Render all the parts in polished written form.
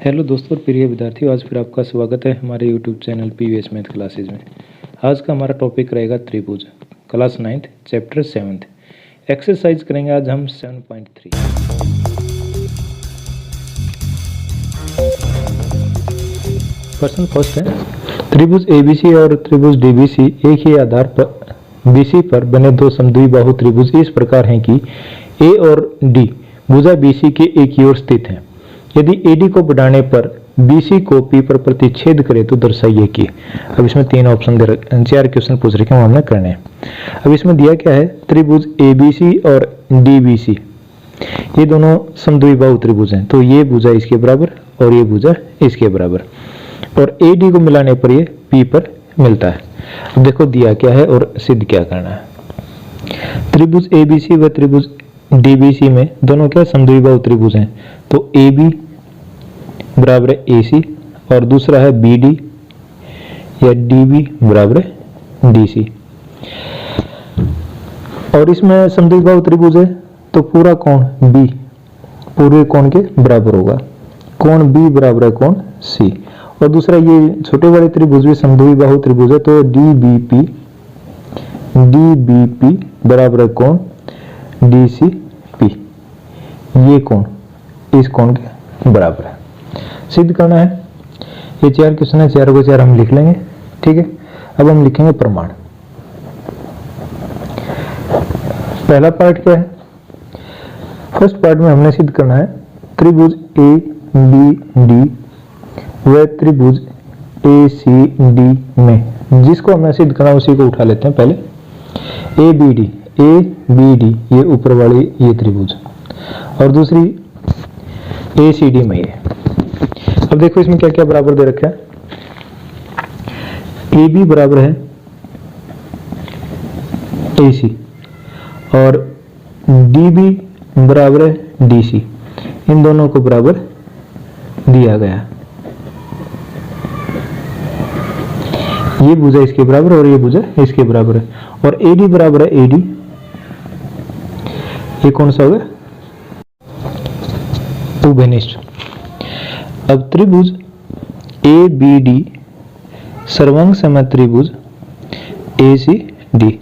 Hello दोस्तों और प्रिय विद्यार्थियों, आज फिर आपका स्वागत है हमारे YouTube channel PVS math classes में। आज का हमारा टॉपिक रहेगा त्रिभुज, class 9th chapter 7th। Exercise करेंगे आज हम 7.3। क्वेश्चन फर्स्ट है, त्रिभुज एबीसी और त्रिभुज डीबीसी एक ही आधार पर बीसी पर बने दो समद्विबाहु त्रिभुज इस प्रकार हैं कि ए और डी भुजा बीसी के एक ही ओर स्थित हैं। यदि एडी को बढ़ाने पर बीसी को पी पर प्रतिच्छेद करे तो दर्शाइए कि। अब इसमें तीन ऑप्शन दे रखे, चार क्वेश्चन पूछ रखे हैं, हमने करने हैं। अब इसमें दिया क्या है, त्रिभुज एबीसी और डीबीसी ये दोनों समद्विबाहु त्रिभुज हैं, तो ये भुजा इसके बराबर और ये भुजा इसके बराबर, और एडी को मिलाने पर ये पी पर मिलता है। अब देखो दिया क्या है और सिद्ध क्या करना है। त्रिभुज एबीसी व त्रिभुज डीबीसी में दोनों क्या समद्विबाहु त्रिभुज हैं, तो ए बी बराबर है ए सी और दूसरा है बी डी या डी बी बराबर है डी सी। और इसमें समद्विबाहु त्रिभुज है तो पूरा कोण बी पूरे कोण के बराबर होगा, कोण बी बराबर है कोण सी। और दूसरा ये छोटे वाले त्रिभुज भी समद्विबाहु त्रिभुज है, तो डी बी पी बराबर है कोण डी सी पी, ये कोण इस कोण के बराबर है। सिद्ध करना है, ये चार क्वेश्चन है, चारों को चार हम लिख लेंगे, ठीक है। अब हम लिखेंगे प्रमाण। पहला पार्ट क्या है, फर्स्ट पार्ट में हमने सिद्ध करना है त्रिभुज ए बी डी व त्रिभुज ए सी डी में जिसको हमने सिद्ध करना उसी को उठा लेते हैं। पहले ए बी डी ये ऊपर वाली ये त्रिभुज, और दूसरी ए सी डी में ये। अब देखो इसमें क्या क्या बराबर दे रखा है, ए बी बराबर है ए सी और डी बी बराबर है डी सी, इन दोनों को बराबर दिया गया। ये भुजा इसके बराबर और ये भुजा इसके बराबर है, और ए डी बराबर है ए डी, ये कौन सा होगा उभयनिष्ठ। अब त्रिभुज ए बी डी सर्वांग समय त्रिभुज ए सी डी,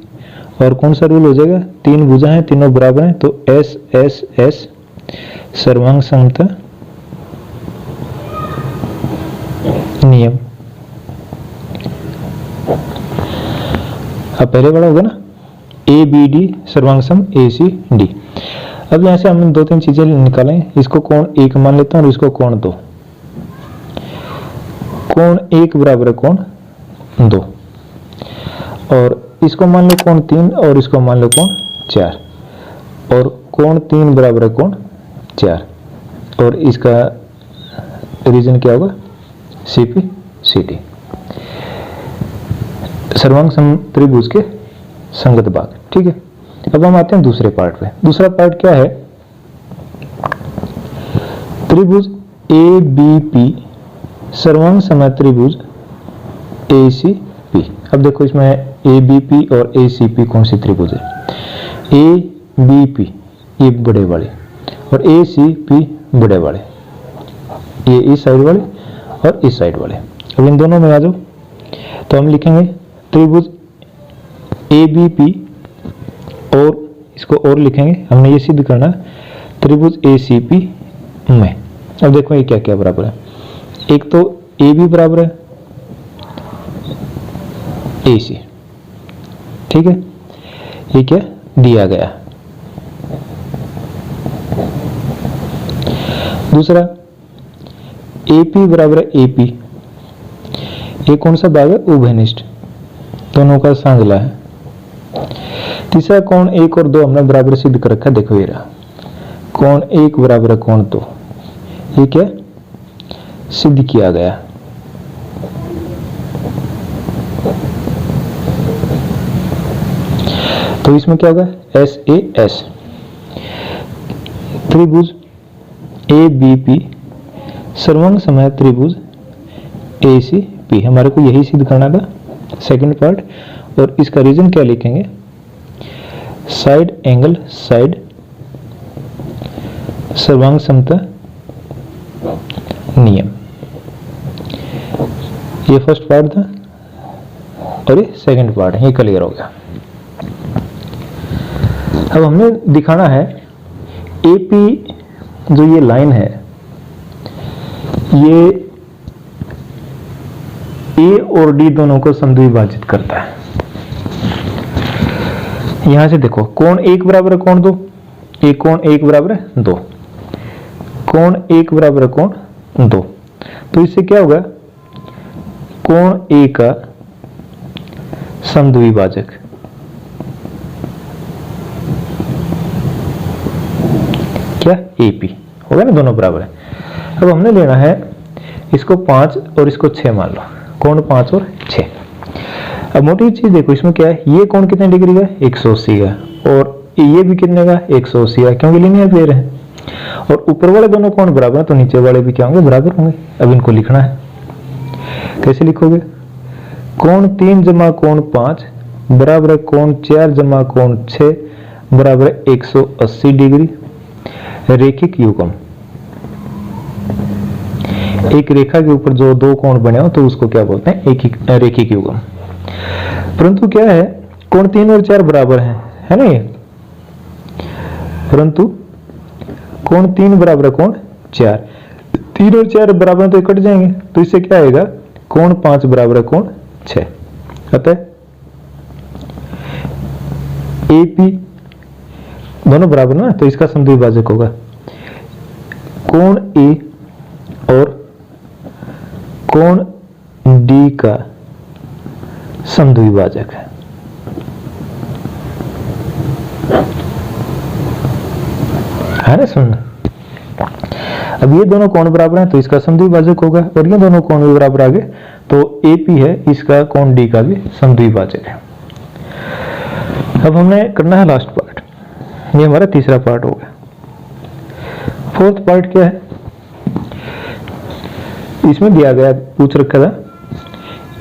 और कौन सा रूल हो जाएगा, तीन भुजा हैं तीनों बराबर हैं, तो एस एस एस सर्वांग समता नियम। अब पहले वाला होगा ना ए बी डी सर्वांग सम ए सी डी। अब यहां से हम दो तीन चीजें निकालें, इसको कोण एक मान लेते हैं और इसको कोण दो। कोण एक बराबर है कोण दो, और इसको मान लो कोण तीन और इसको मान लो कोण चार, और कोण तीन बराबर है कोण चार, और इसका रीजन क्या होगा सीपी सीटी, सर्वांग सम त्रिभुज के संगत भाग, ठीक है। अब हम आते हैं दूसरे पार्ट पे। दूसरा पार्ट क्या है, त्रिभुज ए बी पी सर्वांग समय त्रिभुज ए सी पी। अब देखो इसमें ए बी पी और ए सी पी कौन सी त्रिभुज है, ए बी पी ये बड़े वाले और ए सी पी बड़े वाले, ये इस साइड वाले और इस साइड वाले। अब इन दोनों में आ जाओ, तो हम लिखेंगे त्रिभुज ए बी पी और इसको और लिखेंगे, हमने ये सिद्ध करना त्रिभुज ए सी पी में। अब देखो ये क्या क्या बराबर है, एक तो ए बी बराबर है ए सी, ठीक है, ये क्या दिया गया। दूसरा ए पी बराबर है ए पी, ये कौन सा भाग है उभयनिष्ठ, दोनों का सांझला है। तीसरा कोण एक और दो हमने बराबर सिद्ध कर रखा है, देखो ये रहा कोण एक बराबर है कोण दो, ये क्या सिद्ध किया गया। तो इसमें क्या होगा एस ए एस, त्रिभुज ए बी पी सर्वांग समय त्रिभुज ए सी पी, हमारे को यही सिद्ध करना था सेकंड पार्ट। और इसका रीजन क्या लिखेंगे, साइड एंगल साइड सर्वांग समता नियम। ये फर्स्ट पार्ट था और ये सेकंड पार्ट है, ये क्लियर हो गया। अब हमने दिखाना है एपी जो ये लाइन है ये ए और डी दोनों को समद्विभाजित करता है। यहां से देखो कोण 1 बराबर है कोण 2, एक कोण 1 बराबर है 2, कोण 1 बराबर है कोण 2, तो इससे क्या होगा कोण ए का समद्विभाजक क्या एपी होगा ना, दोनों बराबर है। अब हमने लेना है इसको 5 और इसको 6 मान लो, कोण 5 और 6। अब मोटी चीज देखो इसमें क्या है, ये कोण कितने डिग्री का 180 का और ये भी कितने का 180 का, क्योंकि लीनियर पेयर है और ऊपर वाले दोनों कोण बराबर है तो नीचे वाले भी क्या होंगे बराबर होंगे। अब इनको लिखना है, कैसे लिखोगे, कोण 3 जमा कोण 5 बराबर है कोण 4 जमा कोण 6 बराबर है 180 डिग्री। रेखिक युग्म, एक रेखा के ऊपर जो दो कोण बने हो तो उसको क्या बोलते हैं रेखिक युग्म। परंतु क्या है कोण 3 और 4 बराबर है ना ये, परंतु कोण 3 बराबर है कोण 4, 3 और 4 बराबर तो कट जाएंगे, तो इससे क्या आएगा कोण 5 बराबर है कोण 6। अतः एपी दोनों बराबर ना, तो इसका समद्विभाजक होगा कोण ए और कोण डी का समद्विभाजक है। ना सुनना, अब ये दोनों कोण बराबर हैं तो इसका समद्विभाजक होगा और ये दोनों कोण भी बराबर आ गए तो एपी है इसका कोण डी का भी समद्विभाजक है। अब हमने करना है लास्ट पार्ट, ये हमारा तीसरा पार्ट हो गया। फोर्थ पार्ट क्या है, इसमें दिया गया पूछ रखा था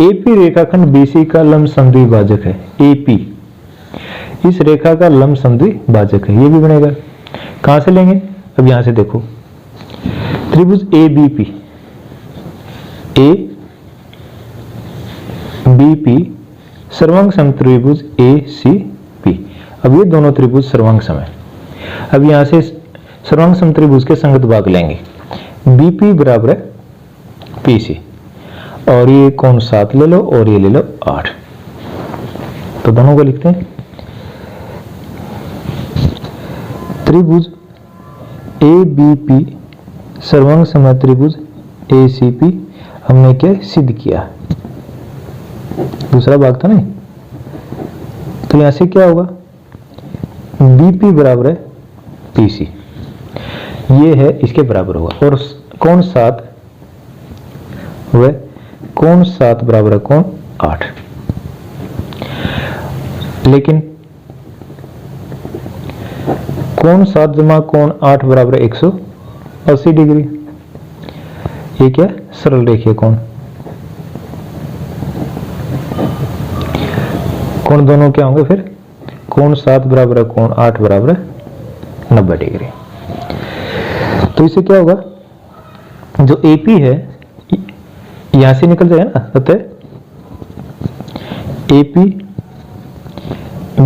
एपी रेखाखंड बीसी का लंब समद्विभाजक है। एपी इस रेखा का लंब समद्विभाजक है, ये भी बनेगा। कहां से लेंगे, अब यहां से देखो त्रिभुज ए बीपी सर्वांग सम त्रिभुज ए सी पी। अब ये दोनों त्रिभुज सर्वांग सम है। अब यहां से सर्वांग सम त्रिभुज के संगत भाग लेंगे, बीपी बराबर है पीसी और ये कोण 7 ले लो और ये ले लो 8, तो दोनों को लिखते हैं त्रिभुज ए बी पी सर्वांग सम त्रिभुज ए सी पी। हमने क्या सिद्ध किया, दूसरा भाग था नहीं, तो यहां से क्या होगा बीपी बराबर है पीसी, ये है इसके बराबर होगा और कोण 7 हुए कोण 7 बराबर है कोण 8। लेकिन कोण 7 जमा कोण 8 बराबर 180 डिग्री, ये क्या सरल रेखीय कोण, कोण दोनों क्या होंगे फिर, कोण 7 बराबर है कोण 8 बराबर 90 डिग्री। तो इससे क्या होगा, जो एपी है यहां से निकल जाएगा ना, अतः एपी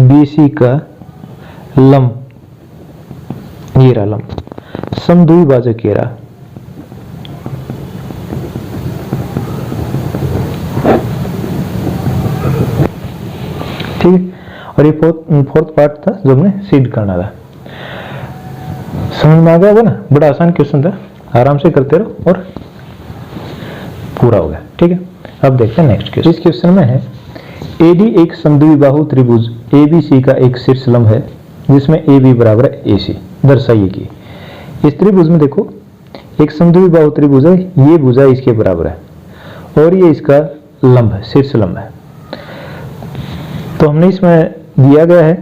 बीसी का लंब, ये रहा लंब समद्विभाजक, ये रहा ठीक है। और ये फोर्थ पार्ट था जो हमने सिद्ध करना था। समझ में आ गया होगा ना, बड़ा आसान क्वेश्चन था, आराम से करते रहो और पूरा हो गया। ठीक है, अब देखते हैं नेक्स्ट क्वेश्चन। इस क्वेश्चन में है एडी एक समद्विबाहु त्रिभुज एबीसी का एक शीर्ष लंब है जिसमें AB बराबर है AC। दर्शाइए कि इस त्रिभुज में देखो एक समद्विबाहु त्रिभुज है, ये भुजा इसके बराबर है और ये इसका लंब है, शीर्ष लंब है। तो हमने इसमें दिया गया है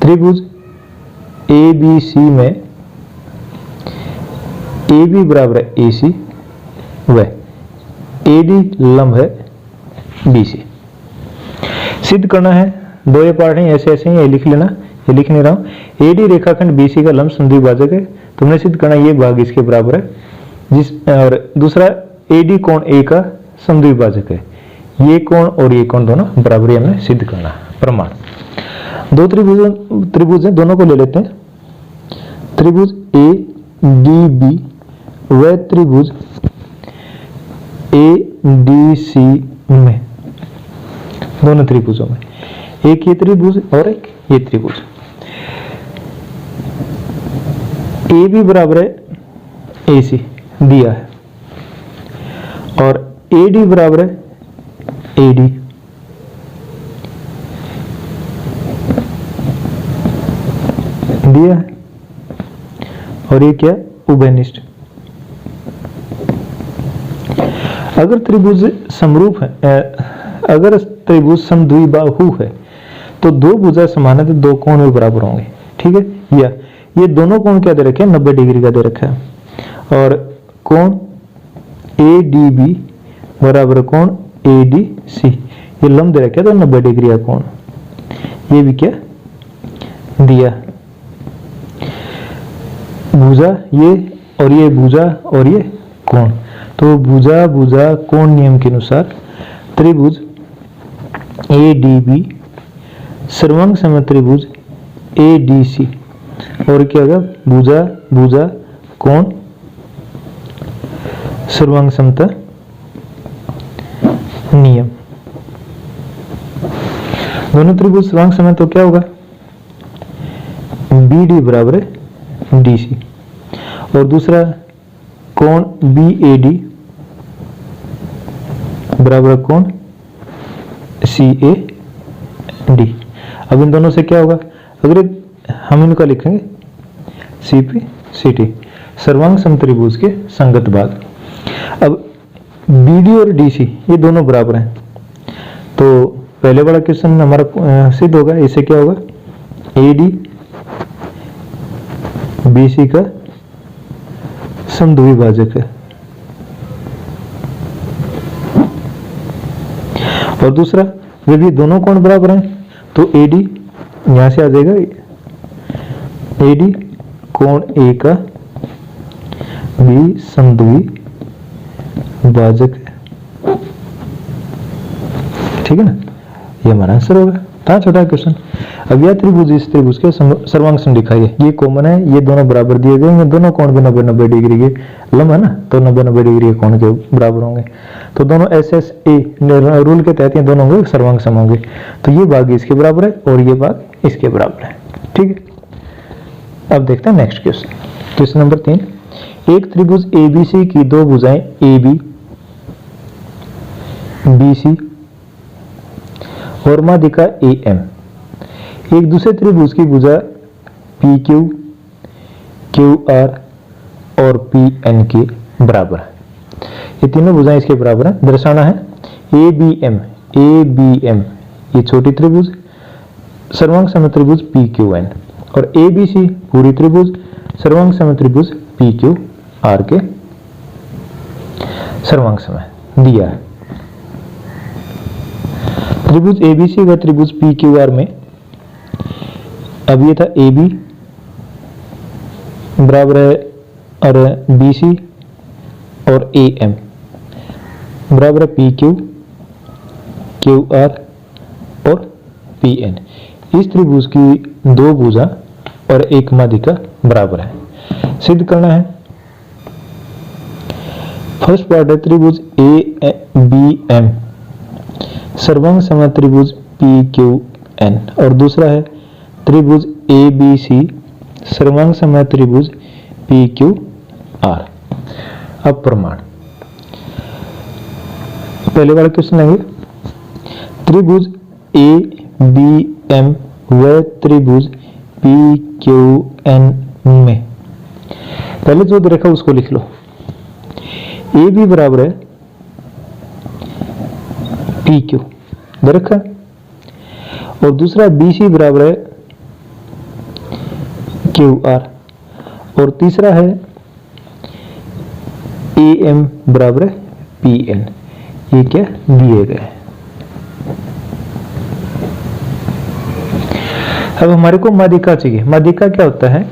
त्रिभुज ABC में AB बराबर है AC व AD लंब है BC। सिद्ध करना है, दो ये पार्ट है, ऐसे ऐसे ही ये लिख लेना, ये लिख नहीं रहा हूं। AD रेखाखंड BC का लंब समद्विभाजक है, तुमने सिद्ध करना ये भाग इसके बराबर है और दूसरा AD कोण A का समद्विभाजक है। ये कोण और ये कोण दोनों बराबर हमें सिद्ध करना है। प्रमाण, दो त्रिभुज है, दोनों को ले लेते हैं। त्रिभुज ADB व त्रिभुज ADC में, दोनों त्रिभुजों में, एक ये त्रिभुज और एक ये त्रिभुज। AB बराबर है AC दिया है और AD बराबर है AD। दिया है और ये क्या, उभयनिष्ठ। अगर त्रिभुज समरूप है, अगर त्रिभुज समद्विबाहु है तो दो भुजा समान है तो दो कोण भी बराबर होंगे। ठीक है, या ये दोनों कोण क्या दे रखे हैं, 90 डिग्री का दे रखा है। और कोण ADB बराबर कोण ADC, ये लंब दे रखे तो 90 डिग्री का कोण, ये भी क्या दिया। भुजा ये और ये भुजा और ये कोण, तो भुजा भुजा कोण नियम के अनुसार त्रिभुज ADB सर्वांग समत्रिभुज ADC और क्या होगा, भुजा भुजा कोण सर्वांग समता नियम। दोनों त्रिभुज सर्वांग सम तो क्या होगा, BD बराबर है DC और दूसरा कोण BAD बराबर कोण CAD। अब इन दोनों से क्या होगा, अगर हम इनका लिखेंगे CP CT सर्वांग समत्रिभुज के संगत भाग। अब BD और DC ये दोनों बराबर हैं तो पहले वाला क्वेश्चन हमारा सिद्ध होगा। इससे क्या होगा, AD BC का समद्विभाजक है और दूसरा वे भी दोनों कोण बराबर हैं तो AD यहां से आ जाएगा, AD कोण A का भी समद्विभाजक है। ठीक है ना, ये हमारा आंसर होगा। था छोटा क्वेश्चन। अब यह त्रिभुज इस त्रिभुज के सर्वांग सम दिखाइए, ये कॉमन है, ये दोनों बराबर दिए गए हैं, दोनों कोण भी 90-90 डिग्री के लंब है ना, तो 90-90 डिग्री के कोण के बराबर होंगे तो दोनों SSA रूल के तहत ये दोनों होंगे सर्वांग सम होंगे। तो ये भाग इसके बराबर है और ये भाग इसके बराबर है। ठीक है, अब देखते हैं नेक्स्ट क्वेश्चन। क्वेश्चन नंबर 3, एक त्रिभुज ABC की दो भुजाएं AB BC और माध्यिका AM एक दूसरे त्रिभुज की भुजा PQ QR और PN के बराबर है। ये तीनों भुजाएं इसके बराबर हैं। दर्शाना है ABM ये छोटी त्रिभुज सर्वांग समत्रिभुज PQN और ABC पूरी त्रिभुज सर्वांग समत्रिभुज PQR के सर्वांग सम दिया है। त्रिभुज ABC व त्रिभुज PQR में अब ये था AB बराबर है और BC और AM बराबर है PQ QR और PN। इस त्रिभुज की दो भुजा और एक माध्यिका बराबर है। सिद्ध करना है। फर्स्ट पार्ट है त्रिभुज ABM सर्वांग सम त्रिभुज PQN और दूसरा है त्रिभुज ABC सर्वांग सम त्रिभुज PQR। अब प्रमाण, पहले वाला क्वेश्चन लेंगे। त्रिभुज ABM व त्रिभुज PQN में पहले जो दे रखा उसको लिख लो। AB बराबर है PQ दे रखा और दूसरा BC बराबर है QR और तीसरा है AM बराबर है PN। ये क्या दिए गए। अब हमारे को माध्यिका चाहिए। माध्यिका क्या होता है,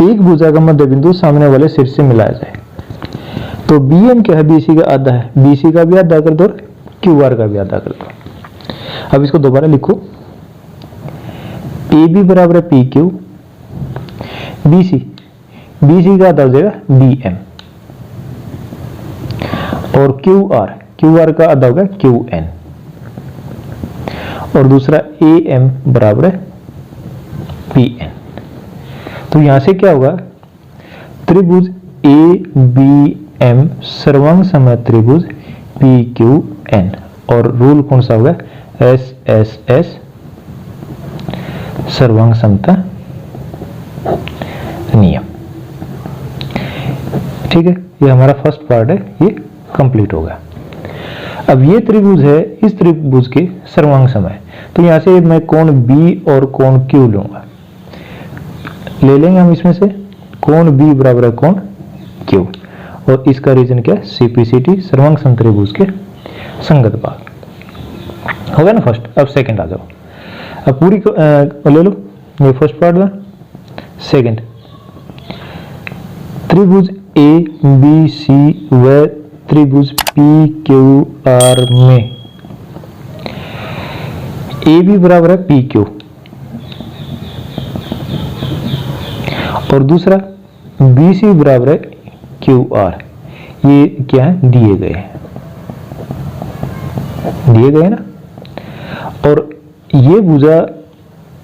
एक भुजा का मध्य बिंदु सामने वाले शीर्ष से मिलाया जाए। तो BM क्या है, BC का आधा है, BC का भी आधा कर दो और QR का भी आधा कर दो। अब इसको दोबारा लिखो, AB बराबर है PQ, BC का आधा हो जाएगा BM और QR का आधा होगा QN और दूसरा AM बराबर है PN। तो यहां से क्या होगा, त्रिभुज ABM सर्वांग समय त्रिभुज PQN और रूल कौन सा होगा, SSS सर्वांग समता नियम। ठीक है, ये हमारा फर्स्ट पार्ट है, ये कंप्लीट होगा। अब ये त्रिभुज है, इस त्रिभुज के सर्वांग समय, तो यहां से मैं कोण B और कोण Q लूंगा, ले लेंगे हम इसमें से कोण B बराबर है कोण Q और इसका रीजन क्या है, CPCT सर्वांग समत्रिभुज के संगत भाग। हो गया ना फर्स्ट। अब सेकंड आ जाओ, अब पूरी ले लो, ये फर्स्ट पार्ट था। सेकंड, त्रिभुज ABC व त्रिभुज PQR में AB बराबर है PQ और दूसरा BC बराबर है QR। ये क्या है, दिए गए ना, और ये भुजा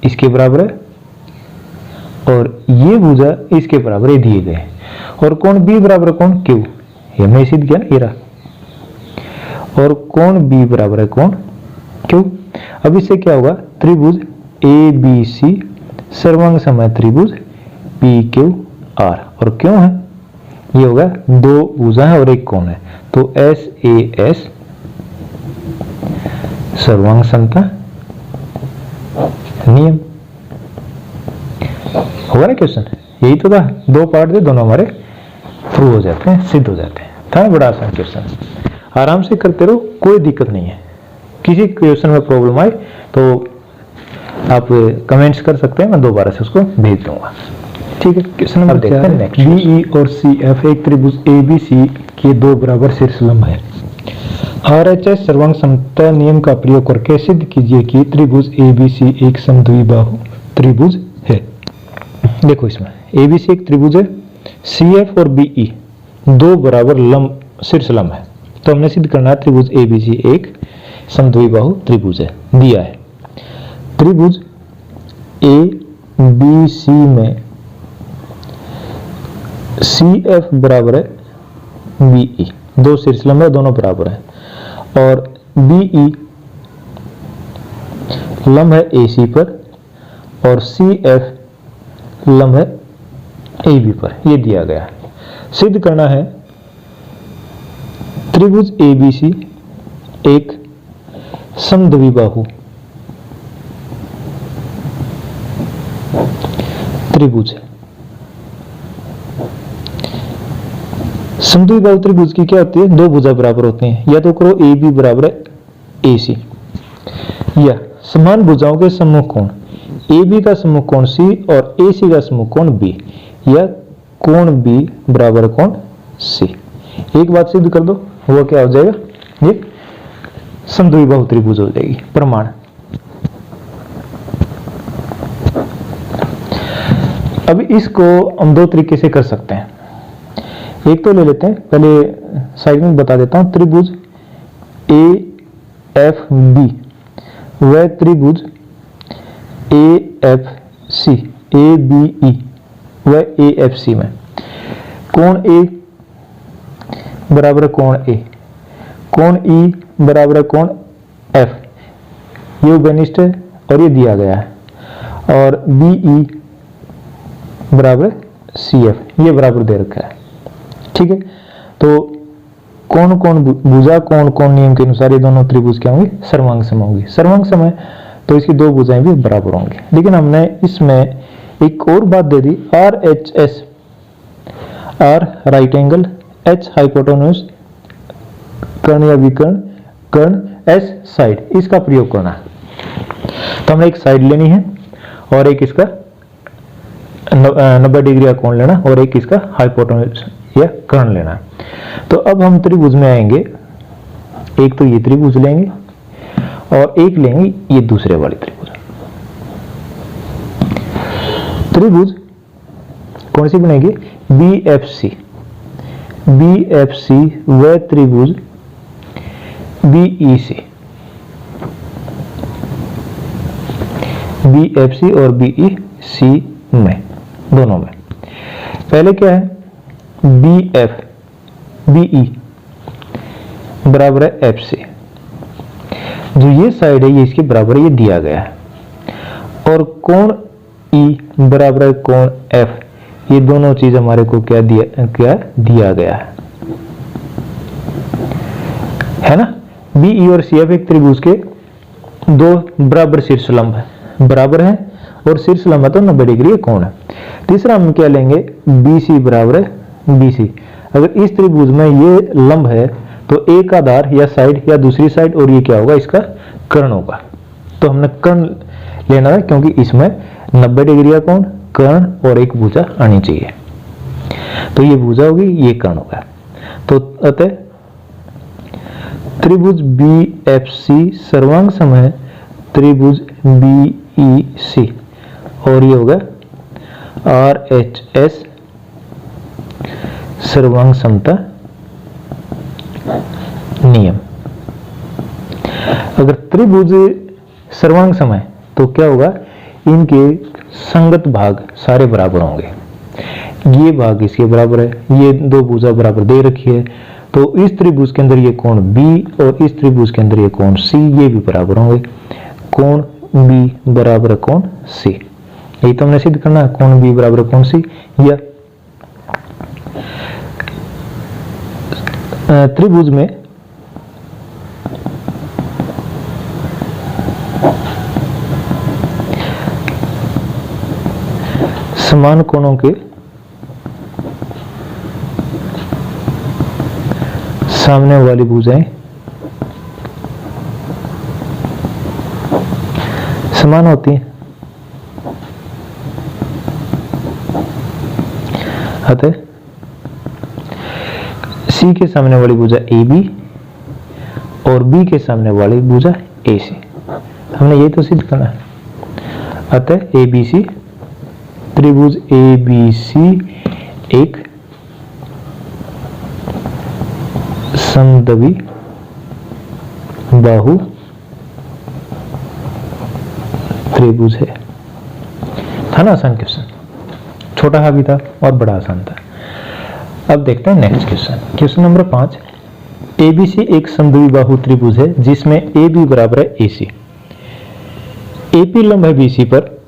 इसके बराबर है और ये भुजा इसके बराबर है, दिए गए। और कोण B बराबर है कोण Q, ये हमने सिद्ध किया ना, ये रहा। और कोण B बराबर है कोण Q। अब इससे क्या होगा, त्रिभुज ABC सर्वांग समय त्रिभुज PQR और क्यों है, ये होगा दो भुजा है और एक कोण है, तो SAS सर्वांग समता नियम। होगा ना क्वेश्चन, यही तो था, दो पार्ट थे, दोनों हमारे प्रूव हो जाते हैं, सिद्ध हो जाते हैं। था बड़ा आसान क्वेश्चन, आराम से करते रहो, कोई दिक्कत नहीं है। किसी क्वेश्चन में प्रॉब्लम आए तो आप कमेंट्स कर सकते हैं, मैं दोबारा से उसको भेज दूंगा। ठीक है, क्वेश्चन नंबर देखते हैं नेक्स्ट। BE और CF एक त्रिभुज ABC के दो बराबर शीर्षलंब है। RHS सर्वांग समता नियम का प्रयोग करके सिद्ध कीजिए कि त्रिभुज ABC एक समद्विबाहु त्रिभुज है। देखो इसमें ABC एक त्रिभुज है, CF और BE दो बराबर लंब शीर्षलंब है, तो हमने सिद्ध करना है त्रिभुज ABC एक समद्विबाहु त्रिभुज है। दिया है त्रिभुज ABC में CF बराबर है BE, दो शीर्षलंब है, दोनों बराबर है, और BE लंब है AC पर और CF लंब है AB पर, ये दिया गया है। सिद्ध करना है त्रिभुज ABC एक समद्विबाहु त्रिभुज है। समद्विबाहु त्रिभुज की क्या होती है, दो भुजा बराबर होते हैं, या तो करो AB बराबर है AC, या समान भुजाओं के सम्मुख कोण AB का सम्मुख कोण C और AC का सम्मुख कोण B, या कोण B बराबर कोण C। एक बात सिद्ध कर दो, वो क्या हो जाएगा, ये समद्विबाहु त्रिभुज हो जाएगी। प्रमाण, अब इसको हम दो तरीके से कर सकते हैं। एक तो ले लेते हैं, पहले साइड में बता देता हूं, त्रिभुज AFB व त्रिभुज AFC ABE व AFC में कोण A बराबर कोण A, कोण E बराबर कोण F, ये उभयनिष्ठ है और ये दिया गया है, और BE बराबर CF, ये बराबर दे रखा है। ठीक है, तो कौन कौन भुजा कौन कौन नियम के अनुसार ये दोनों त्रिभुज क्या होंगे, सर्वांग सम होंगे। सर्वांग सम है तो इसकी दो भुजाएं भी बराबर होंगी। लेकिन हमने इसमें एक और बात दे दी, RHS, R right angle, H hypotenuse कर्ण या विकर्ण, कर्ण S साइड, इसका प्रयोग करना है। तो हमने एक साइड लेनी है और एक इसका 90 डिग्री का कोण लेना और एक इसका हाइपोटेन्यूज या कर्ण लेना। तो अब हम त्रिभुज में आएंगे, एक तो ये त्रिभुज लेंगे और एक लेंगे ये दूसरे वाले त्रिभुज। त्रिभुज कौन सी बनेगी? BFC। BFC व त्रिभुज BEC। BFC और BEC में, दोनों में पहले क्या है? BE बराबर है FC। जो ये साइड है ये इसके बराबर है, ये दिया गया है। और कोण E बराबर है कोण F। ये दोनों चीज हमारे को क्या दिया गया है ना। BE और CF एक त्रिभुज के दो बराबर शीर्षलंब है, बराबर है और शीर्षलंब है तो 90 डिग्री का कोण है। तीसरा हम क्या लेंगे? BC बराबर है BC। अगर इस त्रिभुज में ये लंब है तो एक आधार या साइड या दूसरी साइड और ये क्या होगा? इसका कर्ण होगा। तो हमने कर्ण लेना है क्योंकि इसमें 90 डिग्री का कोण, कर्ण और एक भुजा आनी चाहिए। तो ये भुजा होगी, ये कर्ण होगा। तो अतः त्रिभुज BFC सर्वांग सम है त्रिभुज BEC और ये होगा RHS सर्वांग समता नियम। अगर त्रिभुज सर्वांग सम है तो क्या होगा? इनके संगत भाग सारे बराबर होंगे। ये भाग इसके बराबर है, ये दो भुजा बराबर दे रखी है, तो इस त्रिभुज के अंदर ये कोण B और इस त्रिभुज के अंदर ये कोण C, ये भी बराबर होंगे। कोण B बराबर है कोण C, यही तो हमने सिद्ध करना है। कोण B बराबर है कोण C। या त्रिभुज में समान कोणों के सामने वाली भुजाएं समान होती हैं। अतः C के सामने वाली भुजा AB और B के सामने वाली भुजा AC, हमने ये तो सिद्ध करना है। अतः ABC त्रिभुज ABC एक समद्वि बाहु त्रिभुज है। था ना आसान क्वेश्चन? छोटा सा भी था और बड़ा आसान था। अब देखते हैं next question. Question number 5। ABC एक समद्वि बाहु त्रिभुज है जिसमें AB बराबर है AC। AP लंब है BC पर,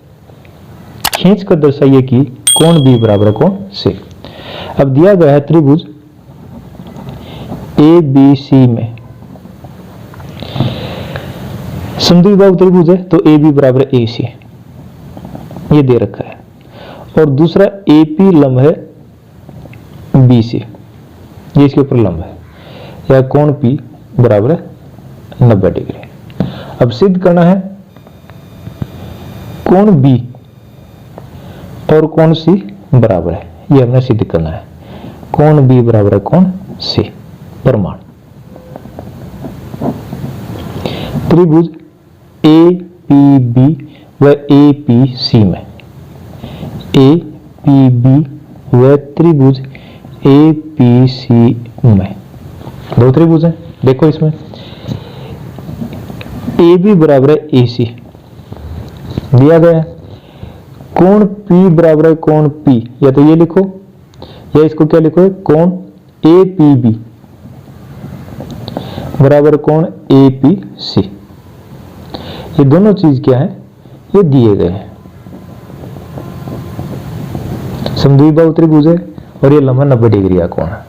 खींच कर दर्शाइए कि कोण B बराबर है कोण C। अब दिया गया है त्रिभुज ABC में समद्वि बाहु त्रिभुज है तो AB बराबर है AC, ये दे रखा है। और दूसरा AP लंब है BC, ये इसके ऊपर लंब है, या कोण P बराबर है 90 डिग्री। अब सिद्ध करना है कोण B और कोण C बराबर है, ये हमने सिद्ध करना है। कोण B बराबर है कोण C। प्रमाण त्रिभुज APB व APC में, APB व त्रिभुज APC में दो त्रिभुज हैं। देखो इसमें AB बराबर है AC दिया गया है, कोण P बराबर है कोण P, या तो ये लिखो या इसको क्या लिखो, कोण APB बराबर कोण APC। ये दोनों चीज क्या है? ये दिए गए हैं। समद्वि बाहु त्रिभुज है और ये लंबा 90 डिग्री का कोण है,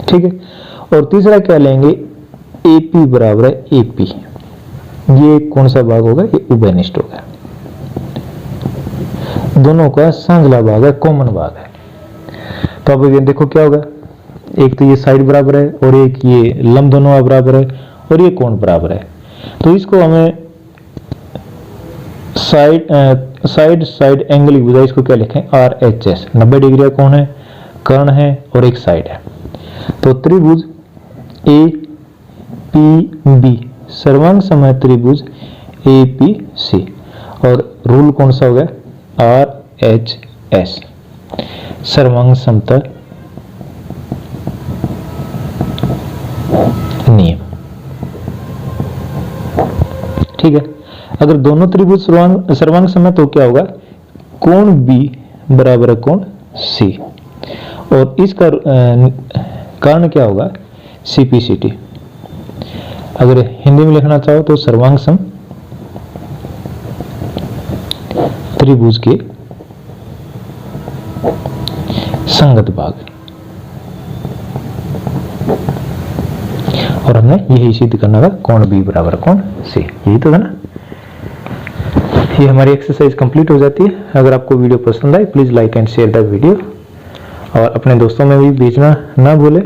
ठीक है। और तीसरा क्या लेंगे? AP बराबर है AP। ये कौन सा भाग होगा? ये उभयनिष्ठ होगा, दोनों का सांझला भाग है, कॉमन भाग है। तो अब ये देखो क्या होगा, एक तो ये साइड बराबर है और एक ये लंब दोनों बराबर है और ये कोण बराबर है। तो इसको हमें साइड एंगल की भुजा, इसको क्या लिखें, RHS। 90 डिग्री का कौन है, कर्ण है और एक साइड है। तो त्रिभुज APB सर्वांग समय त्रिभुज APC, और रूल कौन सा हो गया, RHS सर्वांग समतल नियम। ठीक है, अगर दोनों त्रिभुज सर्वांग समय तो क्या होगा, कोण B बराबर है कोण C, और इसका कारण क्या होगा, CPCT। अगर हिंदी में लिखना चाहो तो सर्वांग सम त्रिभुज के संगत भाग, और हमने यही सिद्ध करना था, कोण B बराबर कोण C, यही तो है ना। ये हमारी एक्सरसाइज कंप्लीट हो जाती है। अगर आपको वीडियो पसंद आए please like and share the video, और अपने दोस्तों में भी भेजना ना भूले,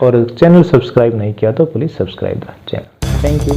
और चैनल सब्सक्राइब नहीं किया तो please subscribe the channel. Thank you.